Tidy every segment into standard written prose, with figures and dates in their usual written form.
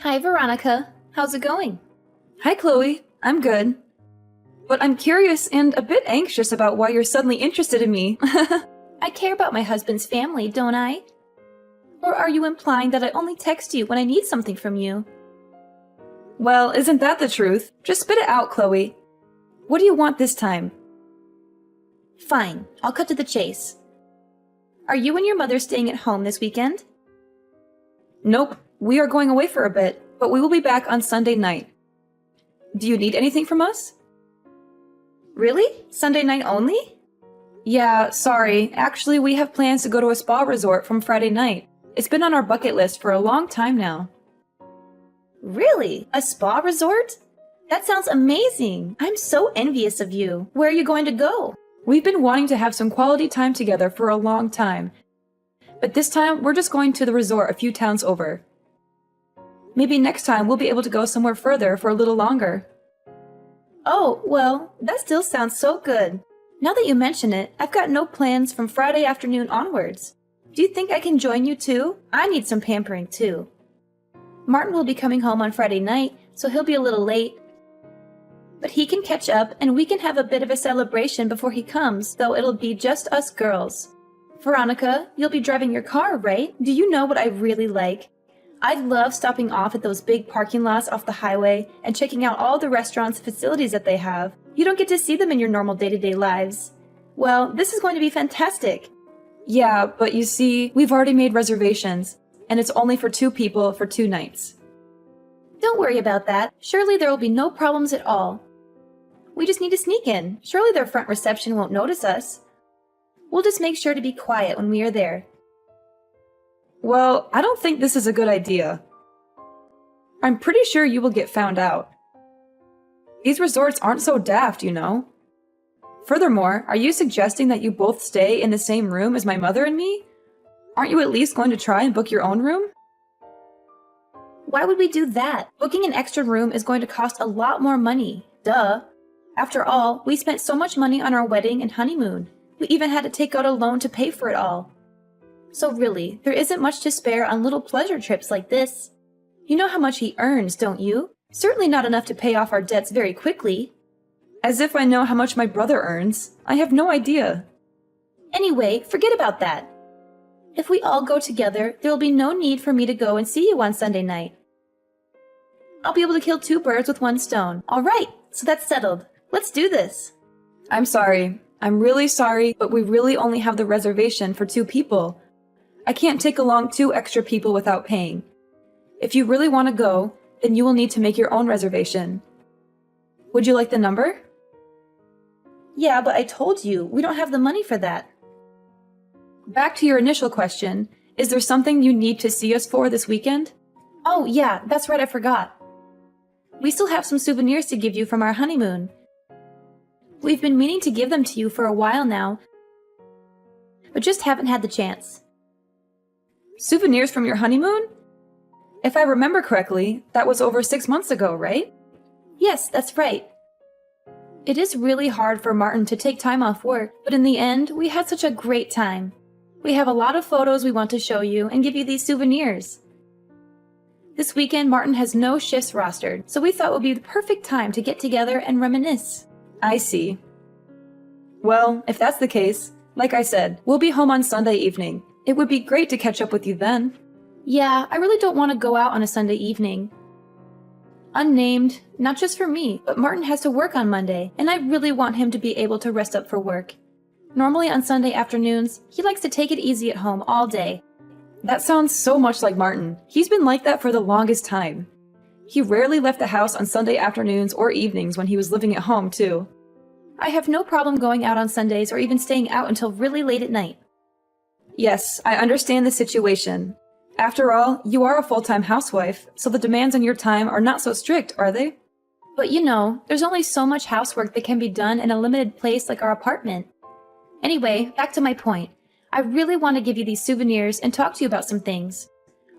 Hi, Veronica. How's it going? Hi, Chloe. I'm good. But I'm curious and a bit anxious about why you're suddenly interested in me. I care about my husband's family, don't I? Or are you implying that I only text you when I need something from you? Well, isn't that the truth? Just spit it out, Chloe. What do you want this time? Fine, I'll cut to the chase. Are you and your mother staying at home this weekend? Nope, we are going away for a bit, but we will be back on Sunday night. Do you need anything from us? Really? Sunday night only? Yeah, sorry. Actually, we have plans to go to a spa resort from Friday night. It's been on our bucket list for a long time now. Really? A spa resort? That sounds amazing. I'm so envious of you. Where are you going to go? We've been wanting to have some quality time together for a long time. But this time, we're just going to the resort a few towns over. Maybe next time we'll be able to go somewhere further for a little longer. Oh, well, that still sounds so good. Now that you mention it, I've got no plans from Friday afternoon onwards. Do you think I can join you too? I need some pampering too. Martin will be coming home on Friday night, so he'll be a little late. But he can catch up and we can have a bit of a celebration before he comes, though it'll be just us girls. Veronica, you'll be driving your car, right? Do you know what I really like? I love stopping off at those big parking lots off the highway and checking out all the restaurants and facilities that they have. You don't get to see them in your normal day-to-day lives. Well, this is going to be fantastic. Yeah, but you see, we've already made reservations, and it's only for 2 people for 2 nights. Don't worry about that. Surely there will be no problems at all. We just need to sneak in. Surely their front reception won't notice us. We'll just make sure to be quiet when we are there. Well, I don't think this is a good idea. I'm pretty sure you will get found out. These resorts aren't so daft, you know. Furthermore, are you suggesting that you both stay in the same room as my mother and me? Aren't you at least going to try and book your own room? Why would we do that? Booking an extra room is going to cost a lot more money. Duh. After all, we spent so much money on our wedding and honeymoon. We even had to take out a loan to pay for it all. So really, there isn't much to spare on little pleasure trips like this. You know how much he earns, don't you? Certainly not enough to pay off our debts very quickly. As if I know how much my brother earns. I have no idea. Anyway, forget about that. If we all go together, there will be no need for me to go and see you on Sunday night. I'll be able to kill 2 birds with 1 stone. All right, so that's settled. Let's do this. I'm sorry. I'm really sorry, but we really only have the reservation for 2 people. I can't take along 2 extra people without paying. If you really want to go, then you will need to make your own reservation. Would you like the number? Yeah, but I told you, we don't have the money for that. Back to your initial question, is there something you need to see us for this weekend? Oh, yeah, that's right, I forgot. We still have some souvenirs to give you from our honeymoon. We've been meaning to give them to you for a while now, but just haven't had the chance. Souvenirs from your honeymoon? If I remember correctly, that was over 6 months ago, right? Yes, that's right. It is really hard for Martin to take time off work, but in the end, we had such a great time. We have a lot of photos we want to show you and give you these souvenirs. This weekend, Martin has no shifts rostered, so we thought it would be the perfect time to get together and reminisce. I see. Well, if that's the case, like I said, we'll be home on Sunday evening. It would be great to catch up with you then. Yeah, I really don't want to go out on a Sunday evening. Unnamed, not just for me, but Martin has to work on Monday, and I really want him to be able to rest up for work. Normally on Sunday afternoons, he likes to take it easy at home all day. That sounds so much like Martin. He's been like that for the longest time. He rarely left the house on Sunday afternoons or evenings when he was living at home, too. I have no problem going out on Sundays or even staying out until really late at night. Yes, I understand the situation. After all, you are a full-time housewife, so the demands on your time are not so strict, are they? But you know, there's only so much housework that can be done in a limited place like our apartment. Anyway, back to my point. I really want to give you these souvenirs and talk to you about some things.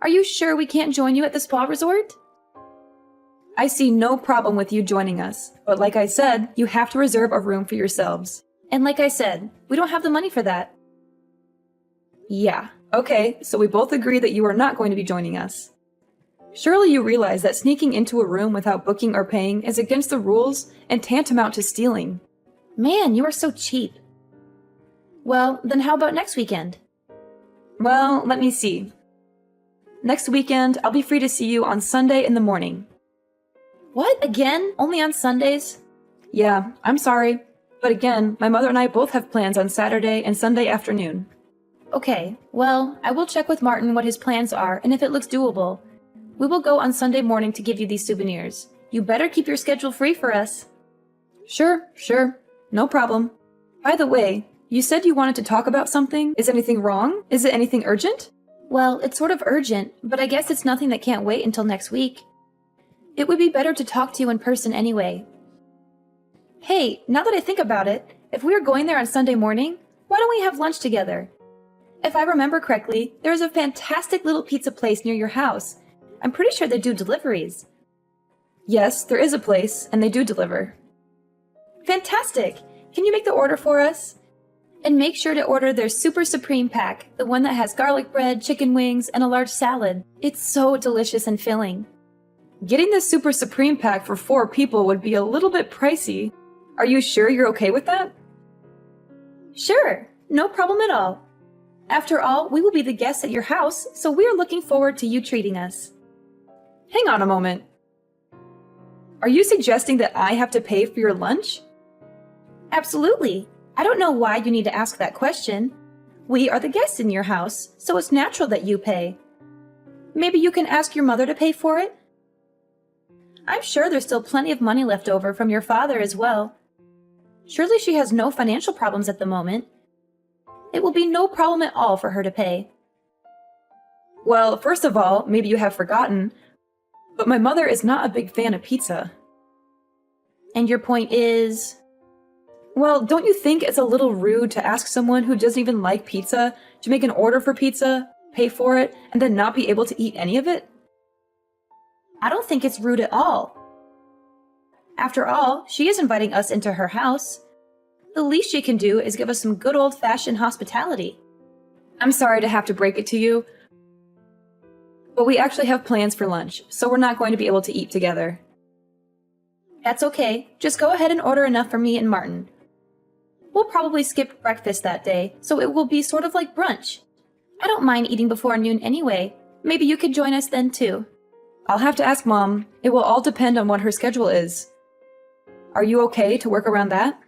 Are you sure we can't join you at the spa resort? I see no problem with you joining us, but like I said, you have to reserve a room for yourselves. And like I said, we don't have the money for that. Yeah, okay, so we both agree that you are not going to be joining us. Surely you realize that sneaking into a room without booking or paying is against the rules and tantamount to stealing. Man, you are so cheap. Well, then how about next weekend? Well, let me see. Next weekend, I'll be free to see you on Sunday in the morning. What? Again? Only on Sundays? Yeah, I'm sorry. But again, my mother and I both have plans on Saturday and Sunday afternoon. Okay, well, I will check with Martin what his plans are and if it looks doable. We will go on Sunday morning to give you these souvenirs. You better keep your schedule free for us. Sure. No problem. By the way, you said you wanted to talk about something. Is anything wrong? Is it anything urgent? Well, it's sort of urgent, but I guess it's nothing that can't wait until next week. It would be better to talk to you in person anyway. Hey, now that I think about it, if we are going there on Sunday morning, why don't we have lunch together? If I remember correctly, there is a fantastic little pizza place near your house. I'm pretty sure they do deliveries. Yes, there is a place, and they do deliver. Fantastic! Can you make the order for us? And make sure to order their Super Supreme Pack, the one that has garlic bread, chicken wings, and a large salad. It's so delicious and filling. Getting the Super Supreme Pack for 4 people would be a little bit pricey. Are you sure you're okay with that? Sure, no problem at all. After all, we will be the guests at your house, so we are looking forward to you treating us. Hang on a moment. Are you suggesting that I have to pay for your lunch? Absolutely. I don't know why you need to ask that question. We are the guests in your house, so it's natural that you pay. Maybe you can ask your mother to pay for it? I'm sure there's still plenty of money left over from your father as well. Surely she has no financial problems at the moment. It will be no problem at all for her to pay. Well, first of all, maybe you have forgotten, but my mother is not a big fan of pizza. And your point is? Well, don't you think it's a little rude to ask someone who doesn't even like pizza to make an order for pizza, pay for it, and then not be able to eat any of it? I don't think it's rude at all. After all, she is inviting us into her house. The least she can do is give us some good old-fashioned hospitality. I'm sorry to have to break it to you, but we actually have plans for lunch, so we're not going to be able to eat together. That's okay. Just go ahead and order enough for me and Martin. We'll probably skip breakfast that day, so it will be sort of like brunch. I don't mind eating before noon anyway. Maybe you could join us then too. I'll have to ask Mom. It will all depend on what her schedule is. Are you okay to work around that?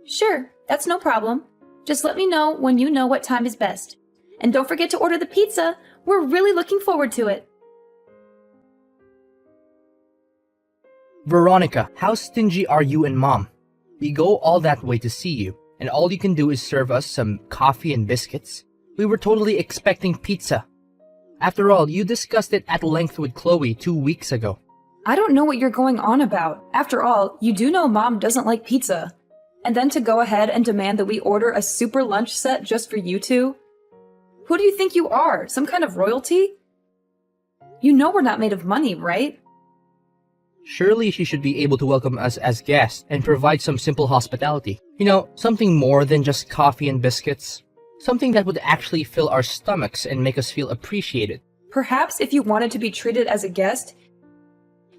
Sure, that's no problem. Just let me know when you know what time is best. And don't forget to order the pizza. We're really looking forward to it. Veronica, how stingy are you and Mom? We go all that way to see you, and all you can do is serve us some coffee and biscuits. We were totally expecting pizza. After all, you discussed it at length with Chloe 2 weeks ago. I don't know what you're going on about. After all, you do know Mom doesn't like pizza. And then to go ahead and demand that we order a super lunch set just for you two? Who do you think you are? Some kind of royalty? You know we're not made of money, right? Surely she should be able to welcome us as guests and provide some simple hospitality. You know, something more than just coffee and biscuits. Something that would actually fill our stomachs and make us feel appreciated. Perhaps if you wanted to be treated as a guest,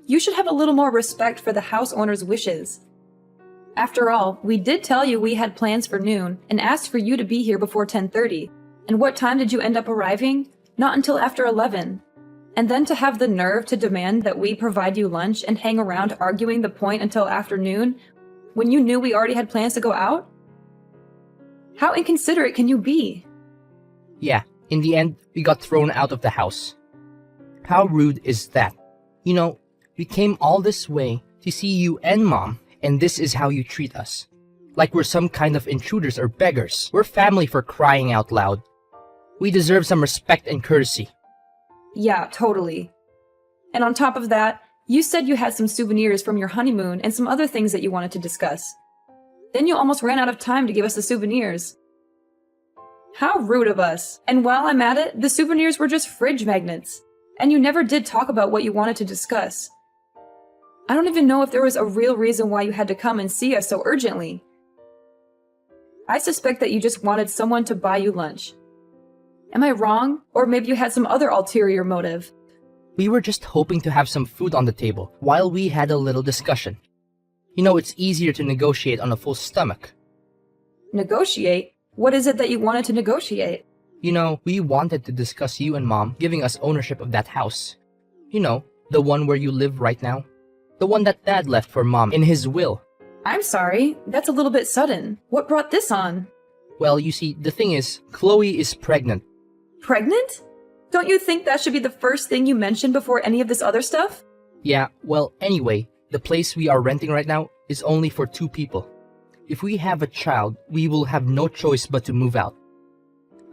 you should have a little more respect for the house owner's wishes. After all, we did tell you we had plans for noon and asked for you to be here before 10:30. And what time did you end up arriving? Not until after 11. And then to have the nerve to demand that we provide you lunch and hang around arguing the point until afternoon when you knew we already had plans to go out? How inconsiderate can you be? Yeah, in the end, we got thrown out of the house. How rude is that? You know, we came all this way to see you and Mom, and this is how you treat us. Like we're some kind of intruders or beggars. We're family, for crying out loud. We deserve some respect and courtesy. Yeah, totally. And on top of that, you said you had some souvenirs from your honeymoon and some other things that you wanted to discuss. Then you almost ran out of time to give us the souvenirs. How rude of us. And while I'm at it, the souvenirs were just fridge magnets. And you never did talk about what you wanted to discuss. I don't even know if there was a real reason why you had to come and see us so urgently. I suspect that you just wanted someone to buy you lunch. Am I wrong? Or maybe you had some other ulterior motive? We were just hoping to have some food on the table while we had a little discussion. You know, it's easier to negotiate on a full stomach. Negotiate? What is it that you wanted to negotiate? You know, we wanted to discuss you and Mom giving us ownership of that house. You know, the one where you live right now. The one that Dad left for Mom in his will. I'm sorry, that's a little bit sudden. What brought this on? Well, you see, the thing is, Chloe is pregnant. Pregnant? Don't you think that should be the first thing you mention before any of this other stuff? Yeah, well, anyway, the place we are renting right now is only for 2 people. If we have a child, we will have no choice but to move out.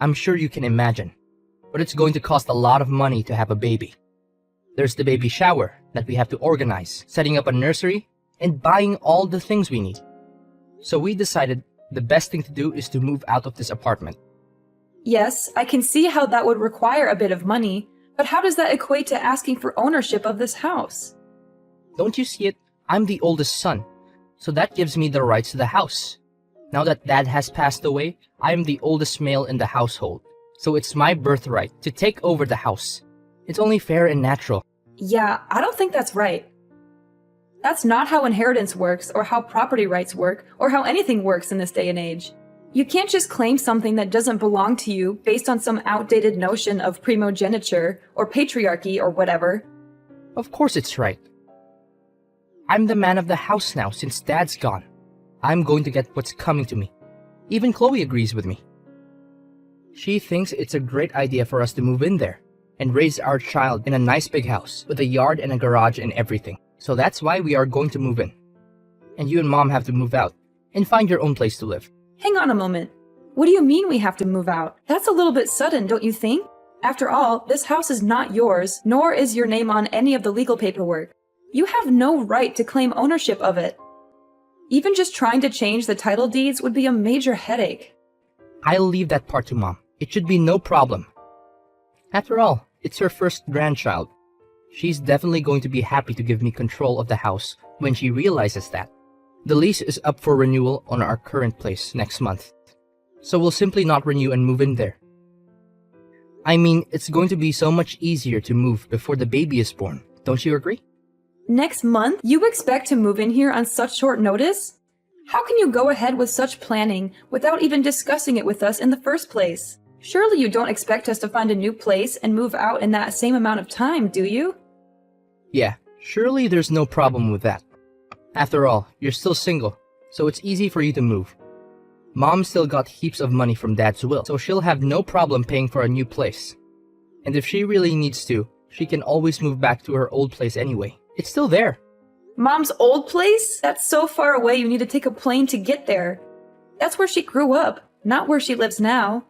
I'm sure you can imagine. But it's going to cost a lot of money to have a baby. There's the baby shower that we have to organize, setting up a nursery, and buying all the things we need. So we decided the best thing to do is to move out of this apartment. Yes, I can see how that would require a bit of money, but how does that equate to asking for ownership of this house? Don't you see it? I'm the oldest son, so that gives me the rights to the house. Now that Dad has passed away, I am the oldest male in the household, so it's my birthright to take over the house. It's only fair and natural. Yeah, I don't think that's right. That's not how inheritance works, or how property rights work, or how anything works in this day and age. You can't just claim something that doesn't belong to you based on some outdated notion of primogeniture, or patriarchy, or whatever. Of course it's right. I'm the man of the house now since Dad's gone. I'm going to get what's coming to me. Even Chloe agrees with me. She thinks it's a great idea for us to move in there and raise our child in a nice big house with a yard and a garage and everything. So that's why we are going to move in. And you and Mom have to move out and find your own place to live. Hang on a moment. What do you mean we have to move out? That's a little bit sudden, don't you think? After all, this house is not yours, nor is your name on any of the legal paperwork. You have no right to claim ownership of it. Even just trying to change the title deeds would be a major headache. I'll leave that part to Mom. It should be no problem. After all, it's her first grandchild. She's definitely going to be happy to give me control of the house when she realizes that. The lease is up for renewal on our current place next month, so we'll simply not renew and move in there. I mean, it's going to be so much easier to move before the baby is born. Don't you agree? Next month? You expect to move in here on such short notice? How can you go ahead with such planning without even discussing it with us in the first place? Surely you don't expect us to find a new place and move out in that same amount of time, do you? Yeah, surely there's no problem with that. After all, you're still single, so it's easy for you to move. Mom still got heaps of money from Dad's will, so she'll have no problem paying for a new place. And if she really needs to, she can always move back to her old place anyway. It's still there. Mom's old place? That's so far away you need to take a plane to get there. That's where she grew up, not where she lives now.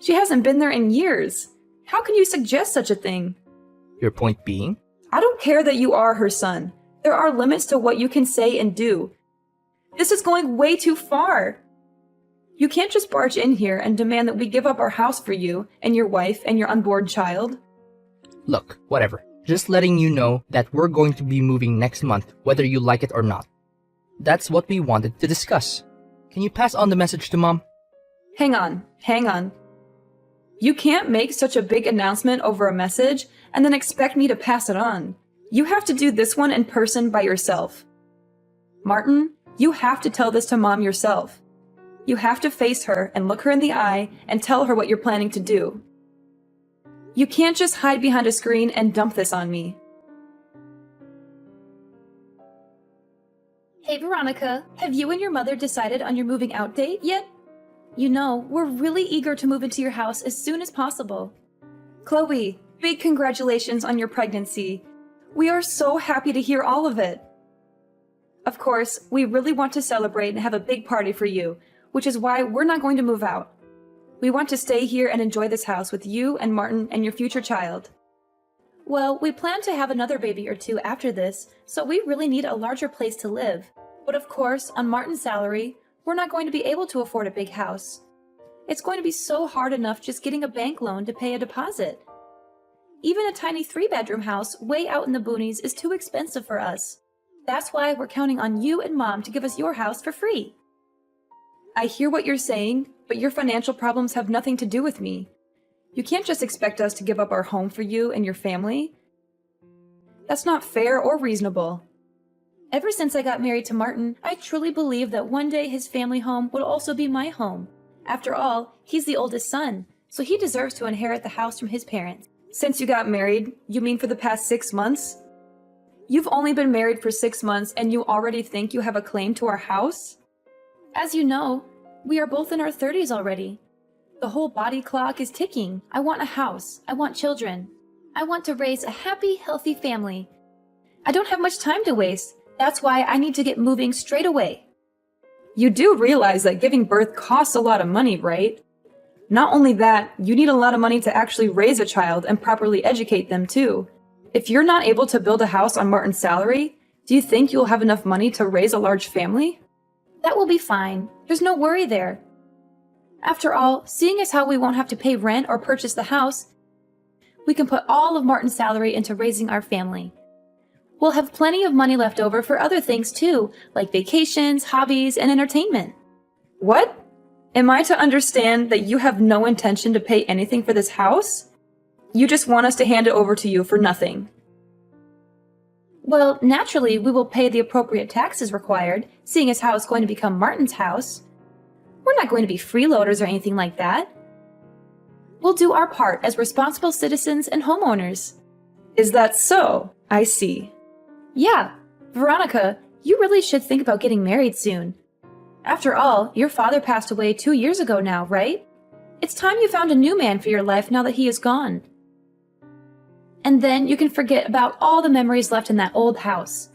She hasn't been there in years. How can you suggest such a thing? Your point being? I don't care that you are her son. There are limits to what you can say and do. This is going way too far. You can't just barge in here and demand that we give up our house for you and your wife and your unborn child. Look, whatever. Just letting you know that we're going to be moving next month, whether you like it or not. That's what we wanted to discuss. Can you pass on the message to Mom? Hang on. You can't make such a big announcement over a message and then expect me to pass it on. You have to do this one in person by yourself. Martin, you have to tell this to Mom yourself. You have to face her and look her in the eye and tell her what you're planning to do. You can't just hide behind a screen and dump this on me. Hey Veronica, have you and your mother decided on your moving out date yet? You know, we're really eager to move into your house as soon as possible. Chloe, big congratulations on your pregnancy. We are so happy to hear all of it. Of course, we really want to celebrate and have a big party for you, which is why we're not going to move out. We want to stay here and enjoy this house with you and Martin and your future child. Well, we plan to have another baby or 2 after this, so we really need a larger place to live. But of course, on Martin's salary, we're not going to be able to afford a big house. It's going to be so hard enough just getting a bank loan to pay a deposit. Even a tiny 3-bedroom house way out in the boonies is too expensive for us. That's why we're counting on you and Mom to give us your house for free. I hear what you're saying, but your financial problems have nothing to do with me. You can't just expect us to give up our home for you and your family. That's not fair or reasonable. Ever since I got married to Martin, I truly believe that one day his family home would also be my home. After all, he's the oldest son, so he deserves to inherit the house from his parents. Since you got married, you mean for the past 6 months? You've only been married for 6 months and you already think you have a claim to our house? As you know, we are both in our 30s already. The whole body clock is ticking. I want a house. I want children. I want to raise a happy, healthy family. I don't have much time to waste. That's why I need to get moving straight away. You do realize that giving birth costs a lot of money, right? Not only that, you need a lot of money to actually raise a child and properly educate them too. If you're not able to build a house on Martin's salary, do you think you'll have enough money to raise a large family? That will be fine. There's no worry there. After all, seeing as how we won't have to pay rent or purchase the house, we can put all of Martin's salary into raising our family. We'll have plenty of money left over for other things too, like vacations, hobbies, and entertainment. What? Am I to understand that you have no intention to pay anything for this house? You just want us to hand it over to you for nothing. Well, naturally, we will pay the appropriate taxes required, seeing as how it's going to become Martin's house. We're not going to be freeloaders or anything like that. We'll do our part as responsible citizens and homeowners. Is that so? I see. Yeah, Veronica, you really should think about getting married soon. After all, your father passed away 2 years ago now, right? It's time you found a new man for your life now that he is gone. And then you can forget about all the memories left in that old house.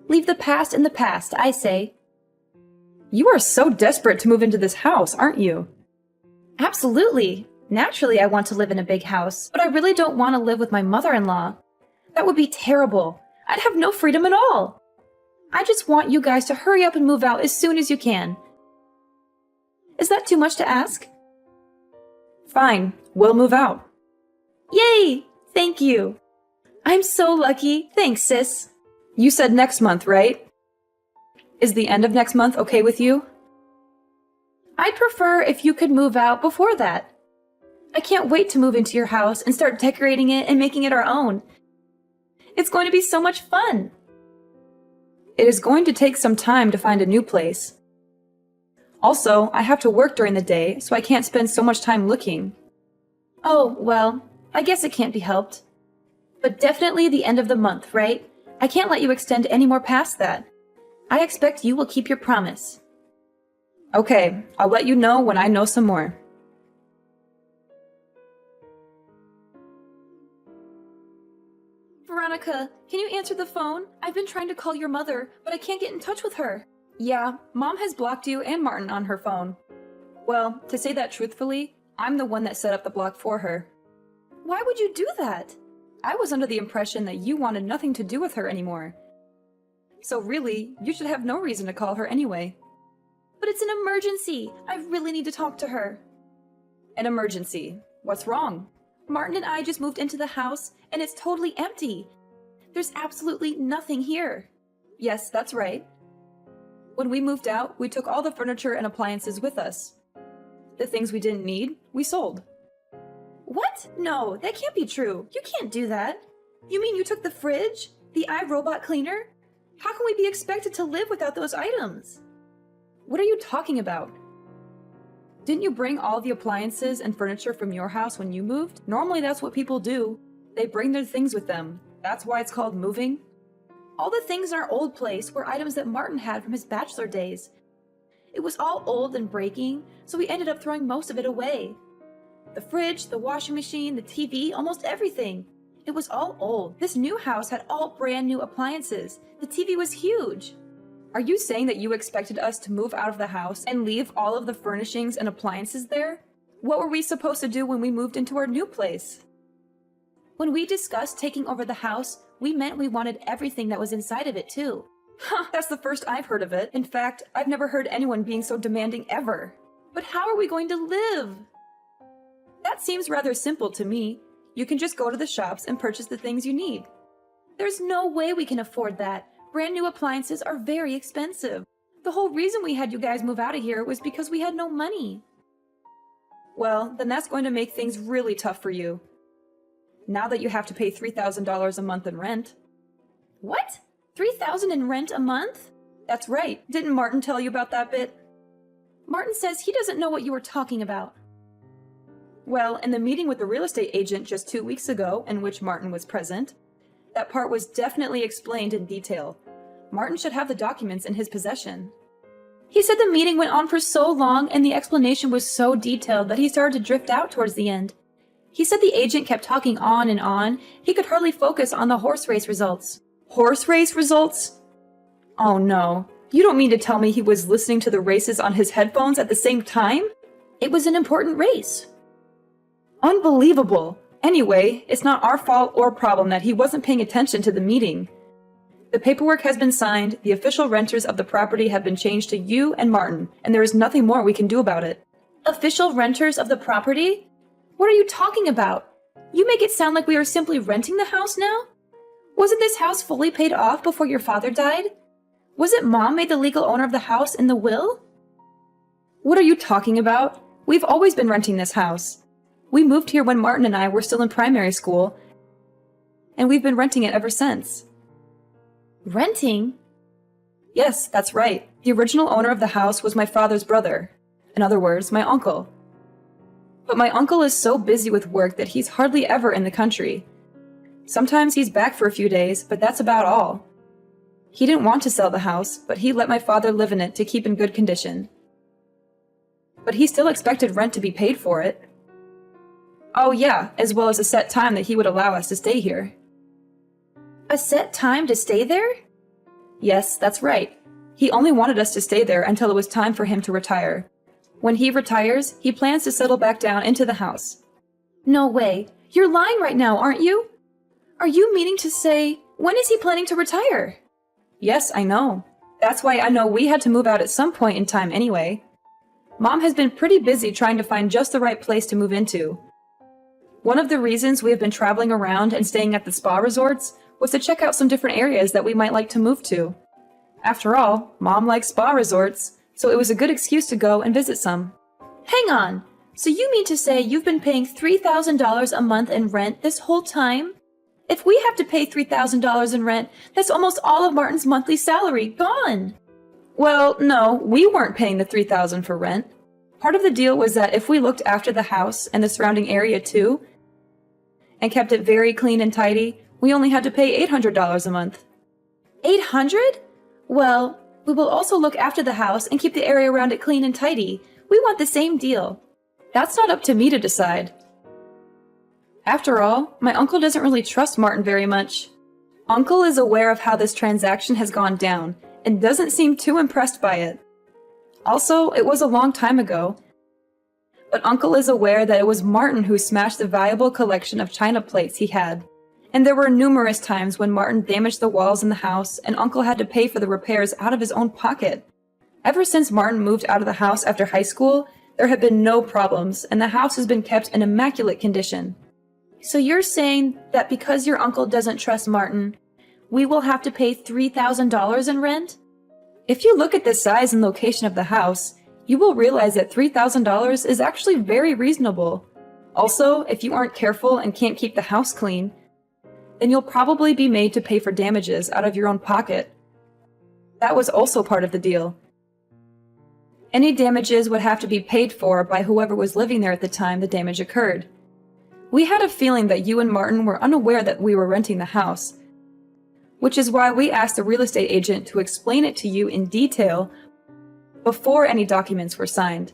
Leave the past in the past, I say. You are so desperate to move into this house, aren't you? Absolutely. Naturally, I want to live in a big house, but I really don't want to live with my mother-in-law. That would be terrible. I'd have no freedom at all. I just want you guys to hurry up and move out as soon as you can. Is that too much to ask? Fine, we'll move out. Yay! Thank you. I'm so lucky. Thanks, sis. You said next month, right? Is the end of next month okay with you? I'd prefer if you could move out before that. I can't wait to move into your house and start decorating it and making it our own. It's going to be so much fun. It is going to take some time to find a new place. Also, I have to work during the day, so I can't spend so much time looking. Oh, well, I guess it can't be helped. But definitely the end of the month, right? I can't let you extend any more past that. I expect you will keep your promise. Okay, I'll let you know when I know some more. Veronica, can you answer the phone? I've been trying to call your mother, but I can't get in touch with her. Yeah, Mom has blocked you and Martin on her phone. Well, to say that truthfully, I'm the one that set up the block for her. Why would you do that? I was under the impression that you wanted nothing to do with her anymore. So really, you should have no reason to call her anyway. But it's an emergency. I really need to talk to her. An emergency? What's wrong? Martin and I just moved into the house, and it's totally empty. There's absolutely nothing here. Yes, that's right. When we moved out, we took all the furniture and appliances with us. The things we didn't need, we sold. What? No, that can't be true. You can't do that. You mean you took the fridge? The iRobot cleaner? How can we be expected to live without those items? What are you talking about? Didn't you bring all the appliances and furniture from your house when you moved? Normally that's what people do. They bring their things with them. That's why it's called moving. All the things in our old place were items that Martin had from his bachelor days. It was all old and breaking, so we ended up throwing most of it away. The fridge, the washing machine, the TV, almost everything. It was all old. This new house had all brand new appliances. The TV was huge. Are you saying that you expected us to move out of the house and leave all of the furnishings and appliances there? What were we supposed to do when we moved into our new place? When we discussed taking over the house, we meant we wanted everything that was inside of it too. Huh, that's the first I've heard of it. In fact, I've never heard anyone being so demanding ever. But how are we going to live? That seems rather simple to me. You can just go to the shops and purchase the things you need. There's no way we can afford that. Brand new appliances are very expensive. The whole reason we had you guys move out of here was because we had no money. Well, then that's going to make things really tough for you. Now that you have to pay $3,000 a month in rent. What? 3,000 in rent a month? That's right. Didn't Martin tell you about that bit? Martin says he doesn't know what you were talking about. Well, in the meeting with the real estate agent just 2 weeks ago, in which Martin was present, that part was definitely explained in detail. Martin should have the documents in his possession. He said the meeting went on for so long and the explanation was so detailed that he started to drift out towards the end. He said the agent kept talking on and on. He could hardly focus on the horse race results. Horse race results? Oh no. You don't mean to tell me he was listening to the races on his headphones at the same time? It was an important race. Unbelievable. Anyway, it's not our fault or problem that he wasn't paying attention to the meeting. The paperwork has been signed, the official renters of the property have been changed to you and Martin, and there is nothing more we can do about it. Official renters of the property? What are you talking about? You make it sound like we are simply renting the house now? Wasn't this house fully paid off before your father died? Wasn't Mom made the legal owner of the house in the will? What are you talking about? We've always been renting this house. We moved here when Martin and I were still in primary school, and we've been renting it ever since. Renting? Yes, that's right. The original owner of the house was my father's brother. In other words, my uncle. But my uncle is so busy with work that he's hardly ever in the country. Sometimes he's back for a few days, but that's about all. He didn't want to sell the house, but he let my father live in it to keep in good condition. But he still expected rent to be paid for it. Oh yeah, as well as a set time that he would allow us to stay here. A set time to stay there? Yes, that's right. He only wanted us to stay there until it was time for him to retire. When he retires, he plans to settle back down into the house. No way. You're lying right now, aren't you? Are you meaning to say, when is he planning to retire? Yes, I know. That's why I know we had to move out at some point in time anyway. Mom has been pretty busy trying to find just the right place to move into. One of the reasons we have been traveling around and staying at the spa resorts was to check out some different areas that we might like to move to. After all, Mom likes spa resorts, so it was a good excuse to go and visit some. Hang on. So you mean to say you've been paying $3,000 a month in rent this whole time? If we have to pay $3,000 in rent, that's almost all of Martin's monthly salary gone. Well, no, we weren't paying the $3,000 for rent. Part of the deal was that if we looked after the house and the surrounding area too, and kept it very clean and tidy, we only had to pay $800 a month. 800? Well, we will also look after the house and keep the area around it clean and tidy. We want the same deal. That's not up to me to decide. After all, my uncle doesn't really trust Martin very much. Uncle is aware of how this transaction has gone down and doesn't seem too impressed by it. Also, it was a long time ago. But Uncle is aware that it was Martin who smashed the valuable collection of china plates he had. And there were numerous times when Martin damaged the walls in the house and Uncle had to pay for the repairs out of his own pocket. Ever since Martin moved out of the house after high school, there have been no problems and the house has been kept in immaculate condition. So you're saying that because your uncle doesn't trust Martin, we will have to pay $3,000 in rent? If you look at the size and location of the house, you will realize that $3,000 is actually very reasonable. Also, if you aren't careful and can't keep the house clean, then you'll probably be made to pay for damages out of your own pocket. That was also part of the deal. Any damages would have to be paid for by whoever was living there at the time the damage occurred. We had a feeling that you and Martin were unaware that we were renting the house, which is why we asked the real estate agent to explain it to you in detail before any documents were signed.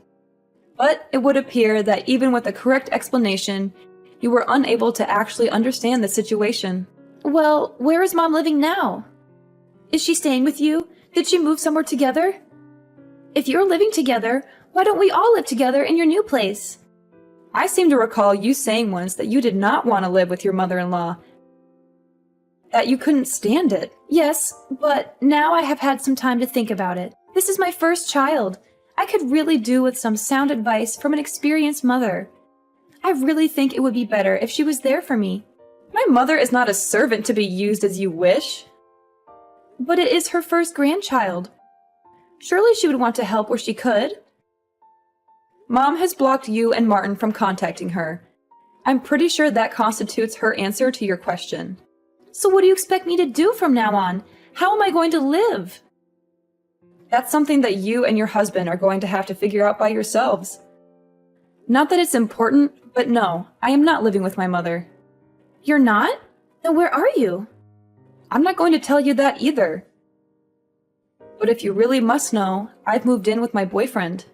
But it would appear that even with a correct explanation, you were unable to actually understand the situation. Well, where is Mom living now? Is she staying with you? Did she move somewhere together? If you're living together, why don't we all live together in your new place? I seem to recall you saying once that you did not want to live with your mother-in-law. That you couldn't stand it. Yes, but now I have had some time to think about it. This is my first child. I could really do with some sound advice from an experienced mother. I really think it would be better if she was there for me. My mother is not a servant to be used as you wish. But it is her first grandchild. Surely she would want to help where she could. Mom has blocked you and Martin from contacting her. I'm pretty sure that constitutes her answer to your question. So what do you expect me to do from now on? How am I going to live? That's something that you and your husband are going to have to figure out by yourselves. Not that it's important, but no, I am not living with my mother. You're not? Then where are you? I'm not going to tell you that either. But if you really must know, I've moved in with my boyfriend.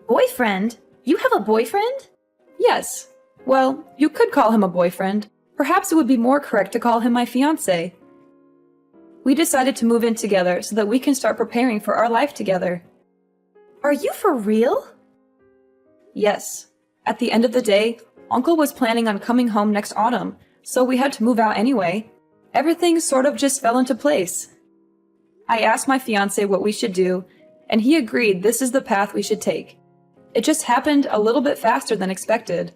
Boyfriend? You have a boyfriend? Yes. Well, you could call him a boyfriend. Perhaps it would be more correct to call him my fiancé. We decided to move in together so that we can start preparing for our life together. Are you for real? Yes. At the end of the day, Uncle was planning on coming home next autumn, so we had to move out anyway. Everything sort of just fell into place. I asked my fiancé what we should do, and he agreed this is the path we should take. It just happened a little bit faster than expected.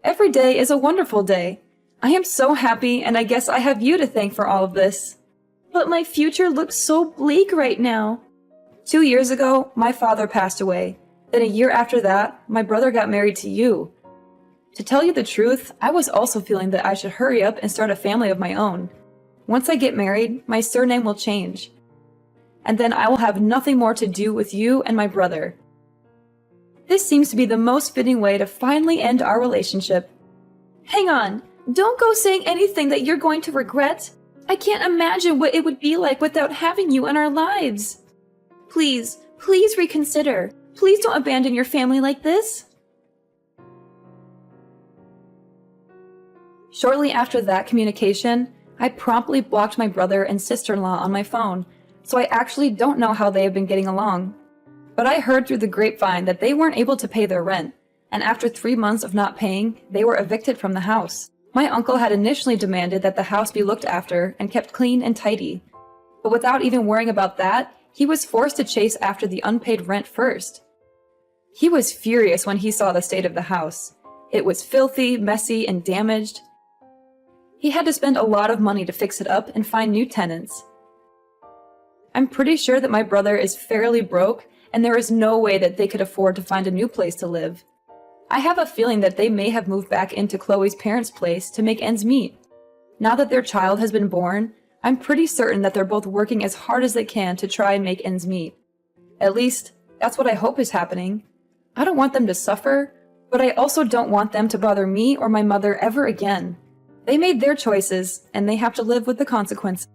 Every day is a wonderful day. I am so happy, and I guess I have you to thank for all of this. But my future looks so bleak right now. 2 years ago, my father passed away. Then a year after that, my brother got married to you. To tell you the truth, I was also feeling that I should hurry up and start a family of my own. Once I get married, my surname will change. And then I will have nothing more to do with you and my brother. This seems to be the most fitting way to finally end our relationship. Hang on, don't go saying anything that you're going to regret. I can't imagine what it would be like without having you in our lives. Please, please reconsider. Please don't abandon your family like this. Shortly after that communication, I promptly blocked my brother and sister-in-law on my phone, so I actually don't know how they have been getting along. But I heard through the grapevine that they weren't able to pay their rent, and after 3 months of not paying, they were evicted from the house. My uncle had initially demanded that the house be looked after and kept clean and tidy. But without even worrying about that, he was forced to chase after the unpaid rent first. He was furious when he saw the state of the house. It was filthy, messy, and damaged. He had to spend a lot of money to fix it up and find new tenants. I'm pretty sure that my brother is fairly broke, and there is no way that they could afford to find a new place to live. I have a feeling that they may have moved back into Chloe's parents' place to make ends meet. Now that their child has been born, I'm pretty certain that they're both working as hard as they can to try and make ends meet. At least, that's what I hope is happening. I don't want them to suffer, but I also don't want them to bother me or my mother ever again. They made their choices, and they have to live with the consequences.